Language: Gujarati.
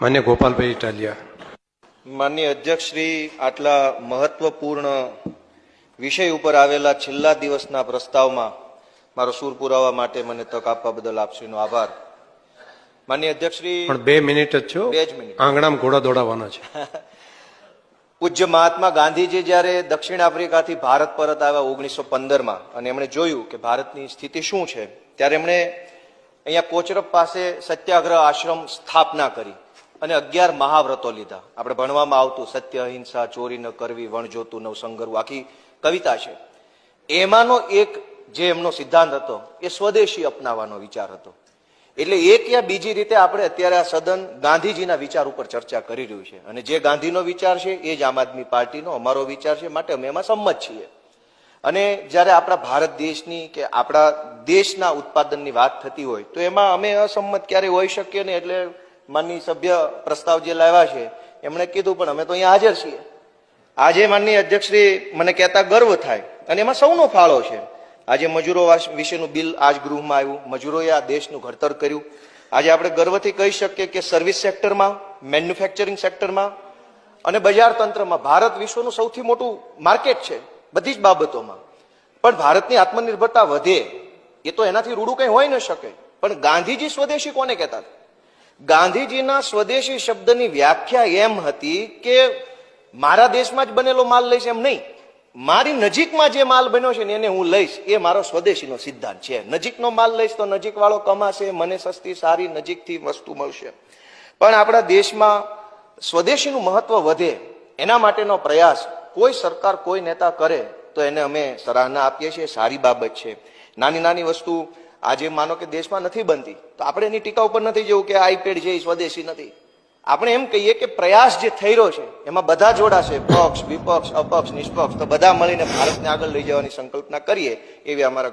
માન્ય ગોપાલભાઈ ઇટાલિયા. માનનીય અધ્યક્ષ શ્રી, આટલા મહત્વપૂર્ણ વિષય ઉપર આવેલા છેલ્લા દિવસના પ્રસ્તાવમાં મારો સૂર પુરાવા માટે મને તક આપવા બદલ આપશ્રીનો આભાર. માનનીય અધ્યક્ષ શ્રી, પણ 2 મિનિટ જ છો, 2 જ મિનિટ. આંગણામાં ઘોડા દોડાવવાના છે. પૂજ્ય મહાત્મા ગાંધીજી જ્યારે દક્ષિણ આફ્રિકાથી ભારત પરત આવ્યા 1915માં અને એમણે જોયું કે ભારતની સ્થિતિ શું છે, ત્યારે એમણે અહીંયા કોચરબ પાસે સત્યાગ્રહ આશ્રમ સ્થાપના કરી અને 11 મહાવ્રતો લીધા. આપણે ભણવામાં આવતું સત્ય, અહિંસા, ચોરી ન કરવી, વણજોતું નવ સંગરવું, આખી કવિતા છે. એમાંનો એક જે એમનો સિદ્ધાંત હતો એ સ્વદેશી અપનાવવાનો વિચાર હતો. એટલે એક યા બીજી રીતે આપણે અત્યારે આ સદન ગાંધીજીના વિચાર ઉપર ચર્ચા કરી રહ્યું છે અને જે ગાંધીનો વિચાર છે એ જ આમ આદમી પાર્ટીનો અમારો વિચાર છે, માટે અમે એમાં સંમત છીએ. અને જ્યારે આપણા ભારત દેશની કે આપણા દેશના ઉત્પાદનની વાત થતી હોય તો એમાં અમે અસંમત ક્યારેય હોઈ શકીએ નહીં. એટલે માનની સભ્ય પ્રસ્તાવ જે લાવ્યા છે એમણે કીધું, પણ અમે તો અહીંયા હાજર છીએ. આજે માનનીય અધ્યક્ષશ્રી મને કહેતા ગર્વ થાય અને એમાં સૌનો ફાળો છે. આજે મજૂરો વિશેનું બિલ આજ ગૃહમાં આવ્યું, મજૂરોએ આ દેશનું ઘડતર કર્યું. આજે આપણે ગર્વથી કહી શકીએ કે સર્વિસ સેક્ટરમાં, મેન્યુફેક્ચરિંગ સેક્ટરમાં અને બજાર તંત્રમાં ભારત વિશ્વનું સૌથી મોટું માર્કેટ છે બધી જ બાબતોમાં. પણ ભારતની આત્મનિર્ભરતા વધે એ તો એનાથી રૂડું કંઈ હોઈ ન શકે. પણ ગાંધીજી સ્વદેશી કોને કહેતા હતા? ગાંધીજીના સ્વદેશી શબ્દની વ્યાખ્યા એમ હતી કે મારા દેશમાં જ બનેલો માલ લઈશ એમ નહીં, મારી નજીકમાં જે માલ બન્યો છે ને એને હું લઈશ, એ મારો સ્વદેશીનો સિદ્ધાંત છે. નજીકનો માલ લઈશ તો નજીક વાળો કમાશે, મને સસ્તી સારી નજીકથી વસ્તુ મળશે. પણ આપણા દેશમાં સ્વદેશીનું મહત્વ વધે એના માટેનો પ્રયાસ કોઈ સરકાર, કોઈ નેતા કરે તો એને અમે સરાહના આપીએ છીએ, સારી બાબત છે. નાની નાની વસ્તુ આજે માનો કે દેશમાં નથી બનતી તો આપણે એની ટીકા ઉપર નથી જવું કે આઈપેડ છે એ સ્વદેશી નથી. આપણે એમ કહીએ કે પ્રયાસ જે થઈ રહ્યો છે એમાં બધા જોડાશે, પક્ષ, વિપક્ષ, અપક્ષ, નિષ્પક્ષ, તો બધા મળીને ભારતને આગળ લઈ જવાની સંકલ્પના કરીએ એવી અમારા